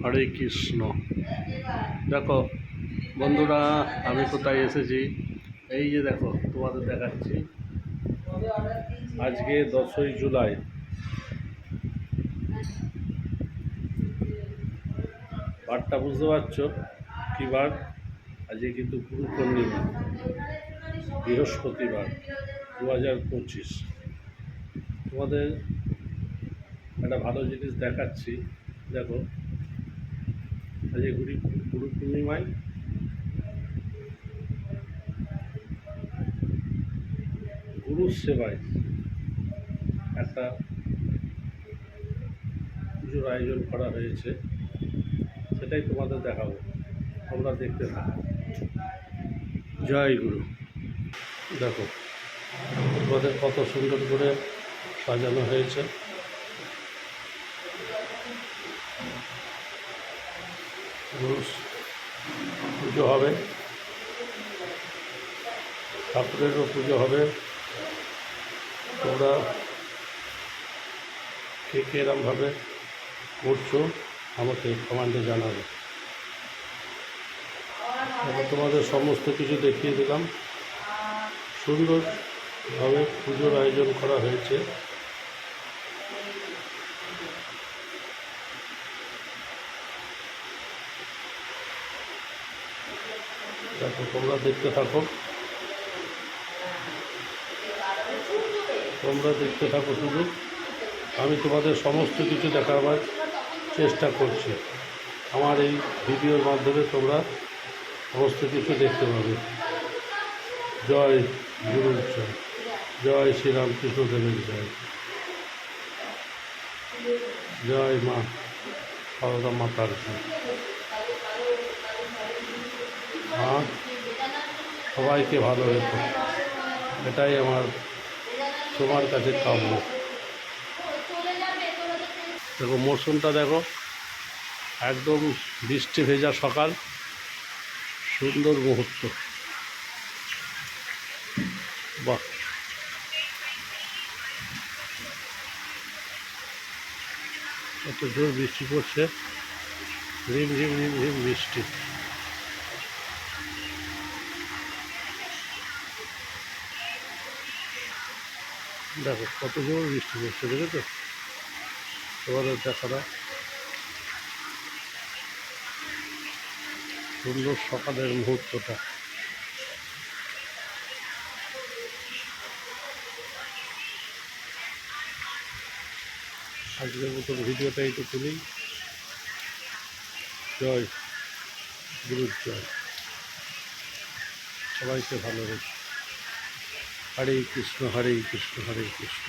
হরে কৃষ্ণ। দেখো বন্ধুরা, আমি কোথায় এসেছি, এই যে দেখো তোমাদের দেখাচ্ছি। আজকে 10ই জুলাই, বারটা বুঝতে পারছো কী বার? আজকে কিন্তু গুরু পূর্ণিমা, বৃহস্পতিবার, 2025। তোমাদের একটা ভালো জিনিস দেখাচ্ছি। দেখো, আজকে গুরু পূর্ণিমায় গুরুর সেবায় একটা পুজোর আয়োজন করা হয়েছে, সেটাই তোমাদের দেখাবো, তোমরা দেখতে থাকো। জয় গুরু। দেখো তোমাদের কত সুন্দর করে সাজানো হয়েছে। গুরু পুজো হবে, ঠাকুরেরও পুজো হবে। তোমরা কে কে এরমভাবে করছো আমাকে কমেন্টে জানাবে। তোমাদের সমস্ত কিছু দেখিয়ে দিলাম। সুন্দরভাবে পুজোর আয়োজন করা হয়েছে। দেখো, তোমরা দেখতে থাকো, শুধু আমি তোমাদের সমস্ত কিছু দেখাবার চেষ্টা করছি। আমার এই ভিডিওর মাধ্যমে তোমরা সমস্ত কিছু দেখতে পাবে। জয় গুরুর জয়, জয় শ্রীরামকৃষ্ণদেবের জয়, জয় মা সারদা মাতার জয়। মা সবাইকে ভালো রেখো, এটাই আমার তোমার কাছে কাম্য। দেখো মৌসুমটা, দেখো একদম বৃষ্টি ভেজা সকাল, সুন্দর মুহূর্ত। বাহ, কত জোর বৃষ্টি পড়ছে, রিম রিম রিম রিম বৃষ্টি। দেখো কত জোর বৃষ্টি পড়ছে, দেখেছো? তোমাদের দেখাটা সুন্দর সকালের মুহূর্তটা। আজকের মতন ভিডিওটা এইটুকুনি। জয় গুরুর জয়, সবাইকে ভালো রেখে। হরে কৃষ্ণ, হরে কৃষ্ণ, হরে কৃষ্ণ।